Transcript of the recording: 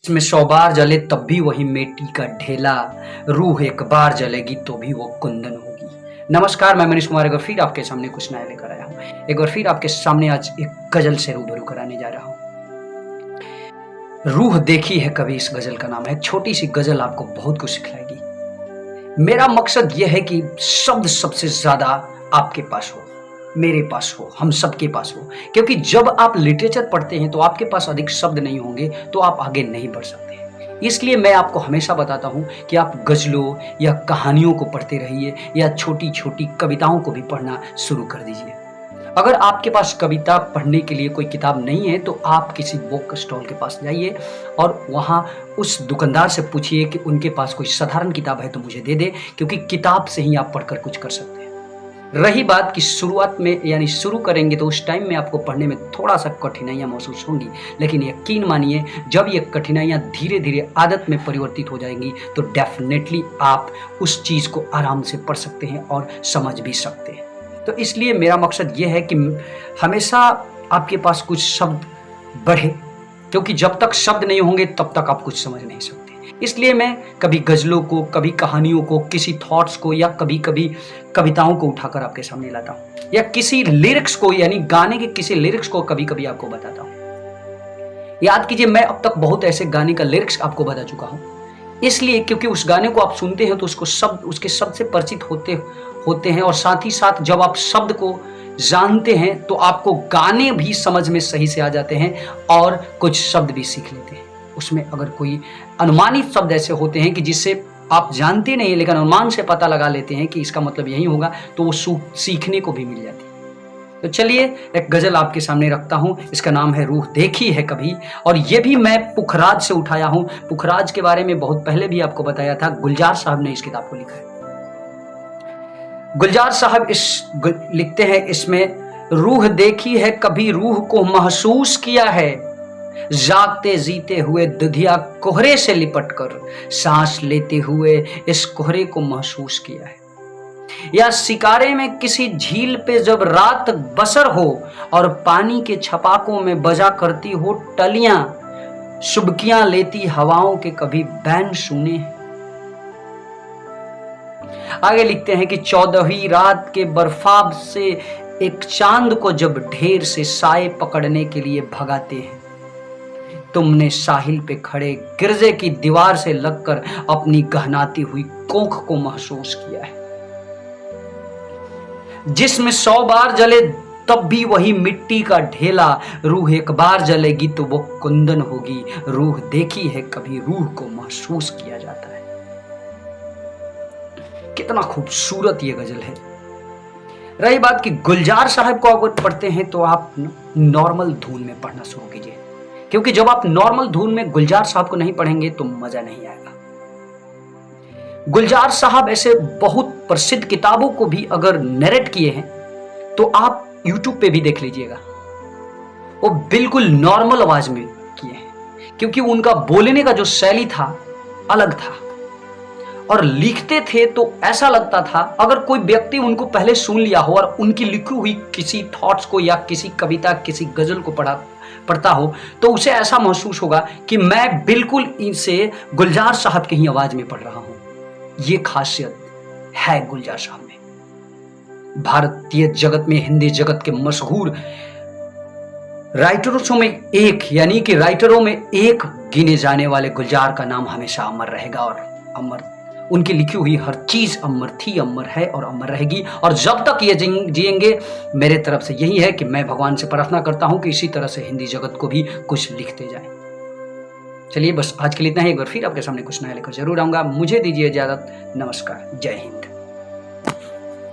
इसमें 100 बार जले तब भी वही मिट्टी का ढेला, रूह एक बार जलेगी तो भी वो कुंदन होगी। नमस्कार, मैं मनीष कुमार एक बार फिर आपके सामने कुछ नया लेकर आया हूँ। एक बार फिर आपके सामने आज एक गजल से रूबरू कराने जा रहा हूँ। रूह देखी है कभी, इस गजल का नाम है। एक छोटी सी गजल आपको बहुत कुछ सिखाएगी। मेरा मकसद यह है कि शब्द सबसे ज्यादा आपके पास हो, मेरे पास हो, हम सबके पास हो, क्योंकि जब आप लिटरेचर पढ़ते हैं तो आपके पास अधिक शब्द नहीं होंगे तो आप आगे नहीं बढ़ सकते। इसलिए मैं आपको हमेशा बताता हूं कि आप गजलों या कहानियों को पढ़ते रहिए या छोटी छोटी कविताओं को भी पढ़ना शुरू कर दीजिए। अगर आपके पास कविता पढ़ने के लिए कोई किताब नहीं है तो आप किसी बुक स्टॉल के पास जाइए और वहाँ उस दुकानदार से पूछिए कि उनके पास कोई साधारण किताब है तो मुझे दे दे, क्योंकि किताब से ही आप पढ़कर कुछ कर सकते हैं। रही बात कि शुरुआत में यानी शुरू करेंगे तो उस टाइम में आपको पढ़ने में थोड़ा सा कठिनाइयाँ महसूस होंगी, लेकिन यकीन मानिए जब ये कठिनाइयाँ धीरे धीरे आदत में परिवर्तित हो जाएंगी तो डेफिनेटली आप उस चीज़ को आराम से पढ़ सकते हैं और समझ भी सकते हैं। तो इसलिए मेरा मकसद ये है कि हमेशा आपके पास कुछ शब्द बढ़े, क्योंकि जब तक शब्द नहीं होंगे तब तक आप कुछ समझ नहीं सकते। इसलिए मैं कभी गजलों को, कभी कहानियों को, किसी थॉट्स को या कभी कभी कविताओं को उठाकर आपके सामने लाता हूँ, या किसी लिरिक्स को यानी गाने के किसी लिरिक्स को कभी कभी आपको बताता हूँ। याद कीजिए, मैं अब तक बहुत ऐसे गाने का लिरिक्स आपको बता चुका हूँ, इसलिए क्योंकि उस गाने को आप सुनते हैं तो उसके शब्द से परिचित होते हैं, और साथ ही साथ जब आप शब्द को जानते हैं तो आपको गाने भी समझ में सही से आ जाते हैं और कुछ शब्द भी सीख लेते हैं। उसमें अगर कोई अनुमानित शब्द ऐसे होते हैं कि जिससे आप जानते नहीं लेकिन अनुमान से पता लगा लेते हैं कि इसका मतलब यही होगा, तो वो सीखने को भी मिल जाती है। तो चलिए एक गजल आपके सामने रखता हूं। इसका नाम है रूह देखी है कभी, और ये भी मैं पुखराज से उठाया हूं। पुखराज के बारे में बहुत पहले भी आपको बताया था, गुलजार साहब ने इस किताब को लिखा है। गुलजार साहब लिखते हैं इसमें, रूह देखी है कभी, रूह को महसूस किया है, जागते जीते हुए दुधिया कोहरे से लिपटकर सांस लेते हुए इस कोहरे को महसूस किया है। या शिकारे में किसी झील पे जब रात बसर हो और पानी के छपाकों में बजा करती हो टलियां, शुबकियां लेती हवाओं के कभी बैन सुने हैं। आगे लिखते हैं कि 14वीं रात के बर्फाब से एक चांद को जब ढेर से साए पकड़ने के लिए भगाते हैं, तुमने साहिल पे खड़े गिरजे की दीवार से लगकर अपनी गहनाती हुई कोख को महसूस किया है, जिसमें 100 बार जले तब भी वही मिट्टी का ढेला, रूह एक बार जलेगी तो वो कुंदन होगी। रूह देखी है कभी, रूह को महसूस किया जाता है। कितना खूबसूरत ये गजल है। रही बात कि गुलजार साहब को अगर पढ़ते हैं तो आप नॉर्मल धुन में पढ़ना शुरू कीजिए, क्योंकि जब आप नॉर्मल धुन में गुलजार साहब को नहीं पढ़ेंगे तो मजा नहीं आएगा। गुलजार साहब ऐसे बहुत प्रसिद्ध किताबों को भी अगर नरेट किए हैं तो आप YouTube पे भी देख लीजिएगा, वो बिल्कुल नॉर्मल आवाज में किए हैं, क्योंकि उनका बोलने का जो शैली था अलग था, और लिखते थे तो ऐसा लगता था अगर कोई व्यक्ति उनको पहले सुन लिया हो और उनकी लिखी हुई किसी थॉट्स को या किसी कविता, किसी गजल को पढ़ता हो तो उसे ऐसा महसूस होगा कि मैं बिल्कुल इनसे गुलजार साहब की ही आवाज में पढ़ रहा हूं। ये खासियत है गुलजार साहब में। भारतीय जगत में, हिंदी जगत के मशहूर राइटरों में एक, यानी कि राइटरों में एक गिने जाने वाले गुलजार का नाम हमेशा अमर रहेगा, और अमर उनकी लिखी हुई हर चीज अमर थी, अमर है और अमर रहेगी। और जब तक ये जिएंगे, मेरे तरफ से यही है कि मैं भगवान से प्रार्थना करता हूं कि इसी तरह से हिंदी जगत को भी कुछ लिखते जाएं। चलिए बस आज के लिए इतना ही। एक बार फिर आपके सामने कुछ नया लेकर जरूर आऊंगा। मुझे दीजिए इजाजत। नमस्कार, जय हिंद।